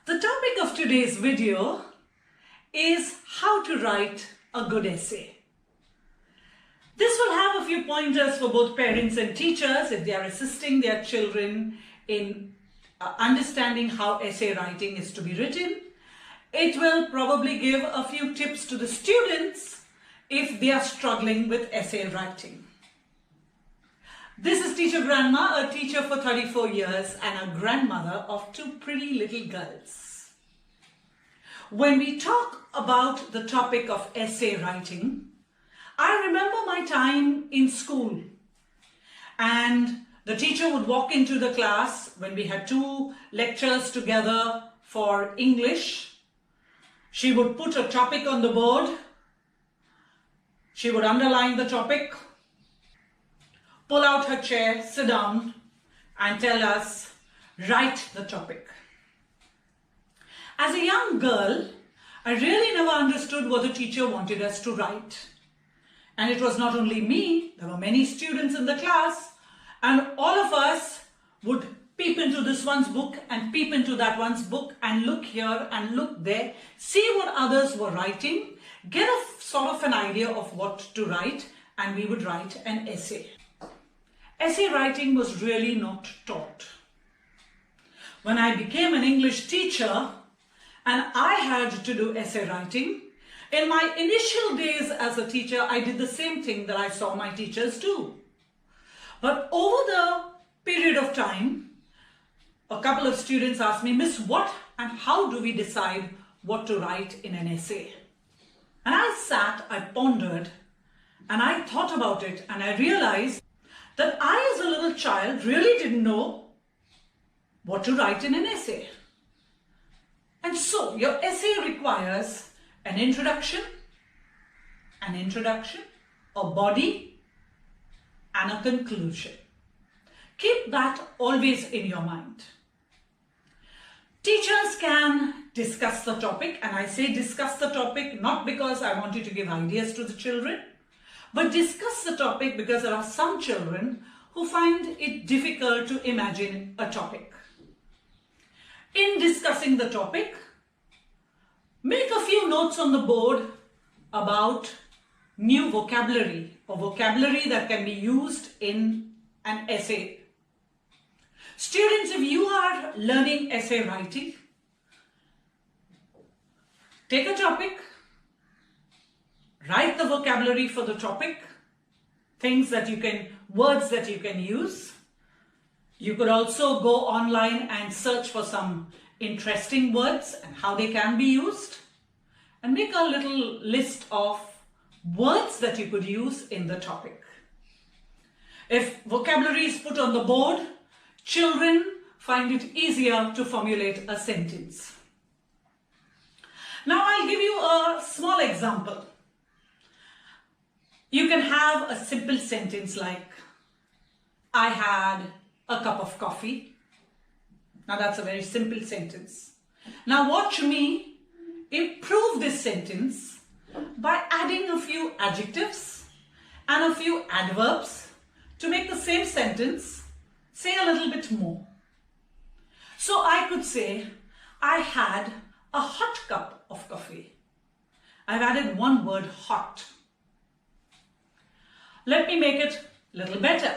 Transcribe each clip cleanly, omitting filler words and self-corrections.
The topic of today's video is how to write a good essay. This will have a few pointers for both parents and teachers if they are assisting their children in understanding how essay writing is to be written. It will probably give a few tips to the students if they are struggling with essay writing. This is Teacher Grandma, a teacher for 34 years and a grandmother of two pretty little girls. When we talk about the topic of essay writing, I remember my time in school, and the teacher would walk into the class when we had two lectures together for English. She would put a topic on the board. She would underline the topic, pull out her chair, sit down, and tell us, write the topic. As a young girl, I really never understood what the teacher wanted us to write. And it was not only me, there were many students in the class, and all of us would peep into this one's book and peep into that one's book and look here and look there, see what others were writing, get a sort of an idea of what to write, and we would write an essay. Essay writing was really not taught. When I became an English teacher and I had to do essay writing, in my initial days as a teacher, I did the same thing that I saw my teachers do. But over the period of time, a couple of students asked me, Miss, what and how do we decide what to write in an essay? And I sat, I pondered, and I thought about it, and I realized that I, as a little child, really didn't know what to write in an essay. And so your essay requires an introduction, a body, and a conclusion. Keep that always in your mind. Teachers can discuss the topic, and I say discuss the topic not because I want you to give ideas to the children, but discuss the topic because there are some children who find it difficult to imagine a topic. In discussing the topic, make a few notes on the board about new vocabulary or vocabulary that can be used in an essay. Students, if you are learning essay writing, take a topic, write the vocabulary for the topic, words that you can use. You could also go online and search for some interesting words and how they can be used, and make a little list of words that you could use in the topic. If vocabulary is put on the board, children find it easier to formulate a sentence. Now I'll give you a small example. You can have a simple sentence like, I had a cup of coffee. Now that's a very simple sentence. Now watch me improve this sentence by adding a few adjectives and a few adverbs to make the same sentence say a little bit more. So I could say, I had a hot cup of coffee. I've added one word, hot. Let me make it a little better.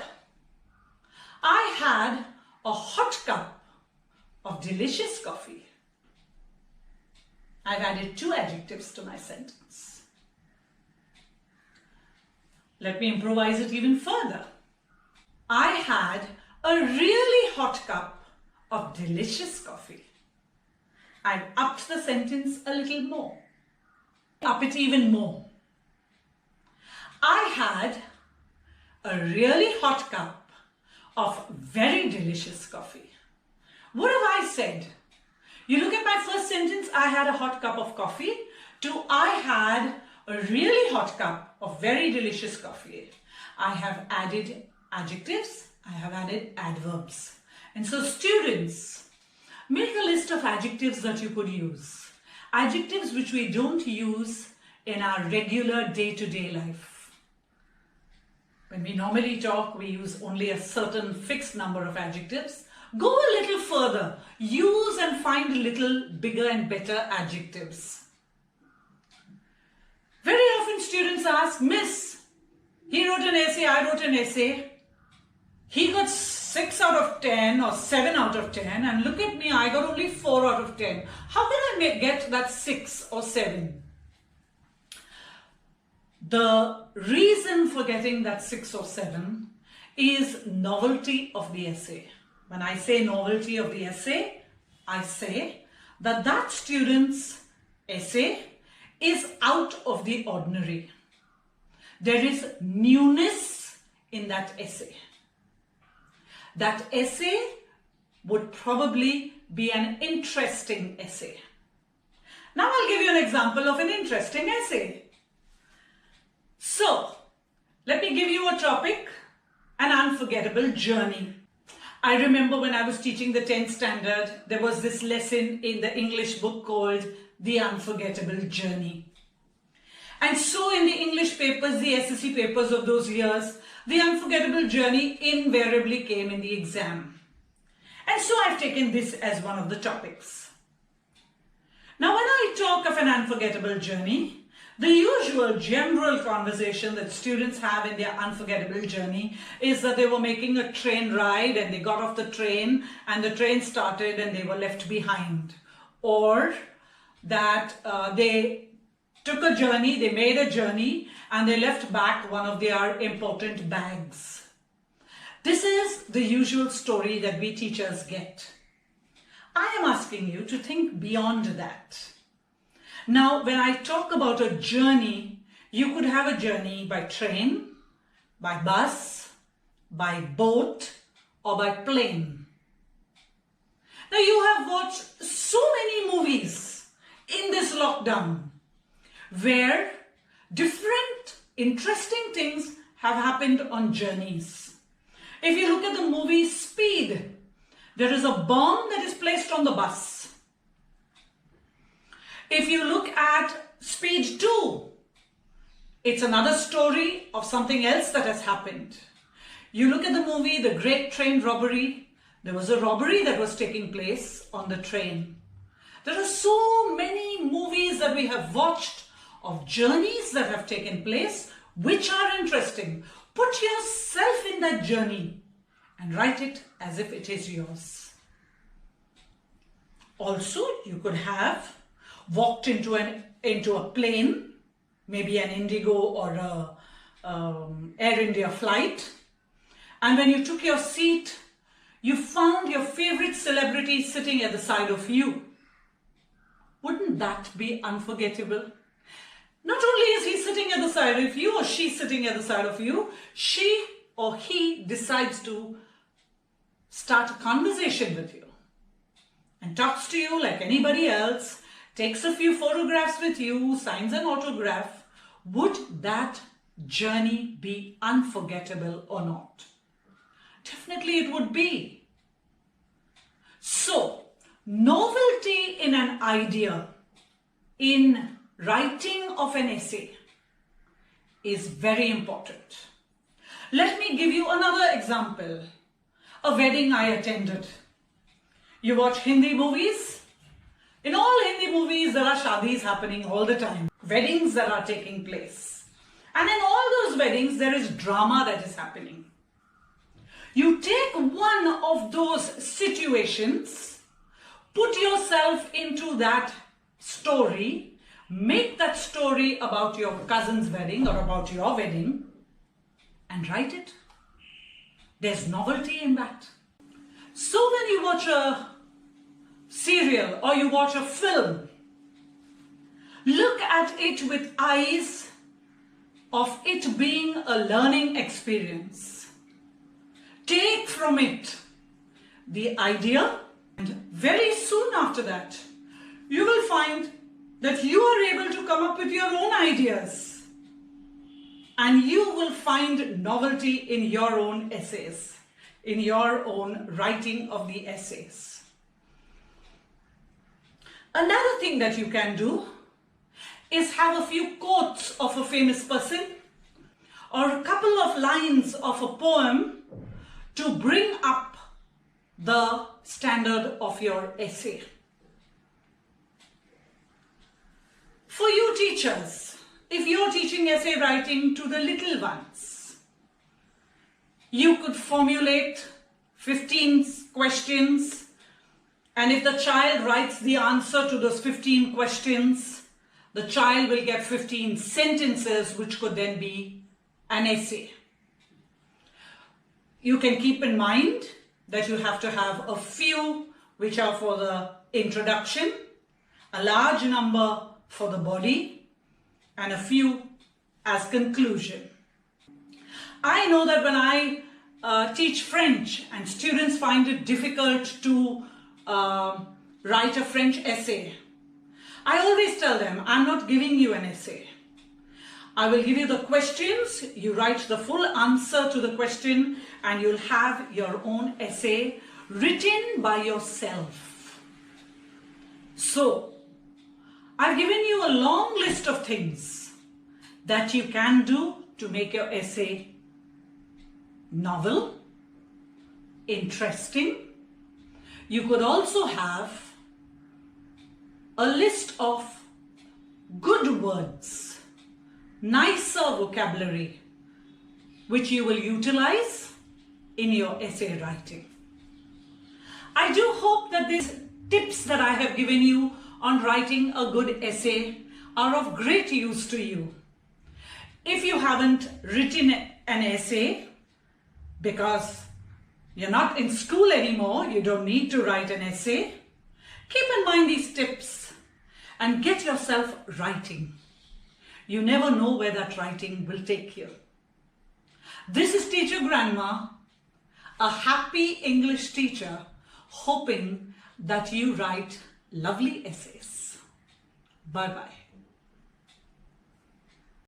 I had a hot cup of delicious coffee. I've added two adjectives to my sentence. Let me improvise it even further. I had a really hot cup of delicious coffee. I've upped the sentence a little more. Up it even more. I had a really hot cup of very delicious coffee. What have I said? You look at my first sentence, I had a hot cup of coffee, to I had a really hot cup of very delicious coffee. I have added adjectives, I have added adverbs. And so students, make a list of adjectives that you could use. Adjectives which we don't use in our regular day-to-day life. When we normally talk, we use only a certain fixed number of adjectives. Go a little further. Use and find little bigger and better adjectives. Very often students ask, Miss, he wrote an essay, I wrote an essay. He got 6 out of 10 or 7 out of 10, and look at me, I got only 4 out of 10. How can I get that 6 or 7? The reason for getting that 6 or 7 is novelty of the essay. When I say novelty of the essay, I say that that student's essay is out of the ordinary. There is newness in that essay. That essay would probably be an interesting essay. Now I'll give you an example of an interesting essay. So, let me give you a topic, an unforgettable journey. I remember when I was teaching the 10th standard, there was this lesson in the English book called The Unforgettable Journey. And so in the English papers, the SSC papers of those years, the unforgettable journey invariably came in the exam. And so I've taken this as one of the topics. Now when I talk of an unforgettable journey, the usual general conversation that students have in their unforgettable journey is that they were making a train ride and they got off the train and the train started and they were left behind. Or that they took a journey, they made a journey and they left back one of their important bags. This is the usual story that we teachers get. I am asking you to think beyond that. Now, when I talk about a journey, you could have a journey by train, by bus, by boat, or by plane. Now, you have watched so many movies in this lockdown where different interesting things have happened on journeys. If you look at the movie Speed, there is a bomb that is placed on the bus. If you look at Speed 2, it's another story of something else that has happened. You look at the movie The Great Train Robbery, there was a robbery that was taking place on the train. There are so many movies that we have watched of journeys that have taken place which are interesting. Put yourself in that journey and write it as if it is yours. Also, you could have walked into a plane, maybe an Indigo or a Air India flight, and when you took your seat, you found your favorite celebrity sitting at the side of you. Wouldn't that be unforgettable? Not only is he sitting at the side of you or she sitting at the side of you, she or he decides to start a conversation with you and talks to you like anybody else, takes a few photographs with you, signs an autograph. Would that journey be unforgettable or not? Definitely it would be. So, novelty in an idea, in writing of an essay, is very important. Let me give you another example. A wedding I attended. You watch Hindi movies? In all Hindi movies, there are shadis happening all the time. Weddings that are taking place. And in all those weddings, there is drama that is happening. You take one of those situations, put yourself into that story, make that story about your cousin's wedding or about your wedding, and write it. There's novelty in that. So when you watch a serial or you watch a film, look at it with eyes of it being a learning experience. Take from it the idea, and very soon after that, you will find that you are able to come up with your own ideas, and you will find novelty in your own essays, in your own writing of the essays. Another thing that you can do is have a few quotes of a famous person or a couple of lines of a poem to bring up the standard of your essay. For you teachers, if you're teaching essay writing to the little ones, you could formulate 15 questions, and if the child writes the answer to those 15 questions, the child will get 15 sentences, which could then be an essay. You can keep in mind that you have to have a few which are for the introduction, a large number for the body, and a few as conclusion. I know that when I teach French and students find it difficult to write a French essay, I always tell them, I'm not giving you an essay. I will give you the questions, you write the full answer to the question, and you'll have your own essay written by yourself. So, I've given you a long list of things that you can do to make your essay novel, interesting. You could also have a list of good words, nicer vocabulary, which you will utilize in your essay writing. I do hope that these tips that I have given you on writing a good essay are of great use to you. If you haven't written an essay because you're not in school anymore, you don't need to write an essay, keep in mind these tips and get yourself writing. You never know where that writing will take you. This is Teacher Grandma, a happy English teacher, hoping that you write lovely essays. Bye-bye.